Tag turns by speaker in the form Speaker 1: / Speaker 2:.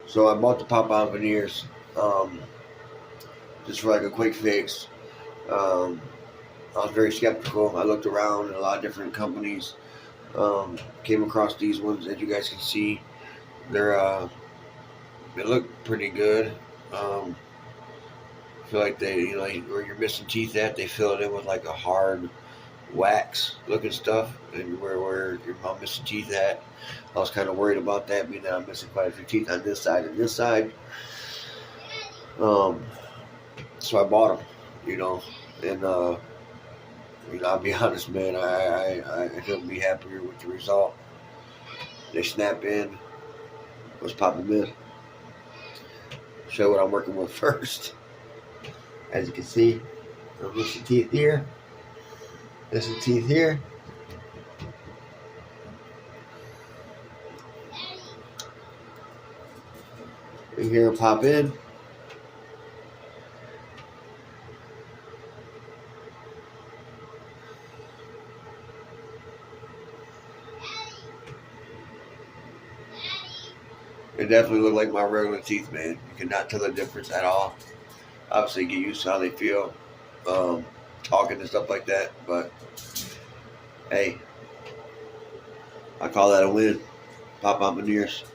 Speaker 1: So I bought the pop on veneers just for like a quick fix. Um, I was very skeptical. I looked around at a lot of different companies. Came across these ones, as you guys can see. They're they look pretty good. Um, I feel like they, where you're missing teeth at, they fill it in with like a hard wax looking stuff, and where you're not missing teeth at. I was kind of worried about that, being that I'm missing quite a few teeth on this side and this side. Um, so I bought them, and I'll be honest, man, I couldn't be happier with the result. They snap in. Let's pop them in. Show what I'm working with first. As you can see, I'm missing teeth here. Missing teeth here. And here, pop in. It definitely look like my regular teeth, man. You cannot tell the difference at all. Obviously, get used to how they feel, talking and stuff like that. But hey, I call that a win. Pop on veneers.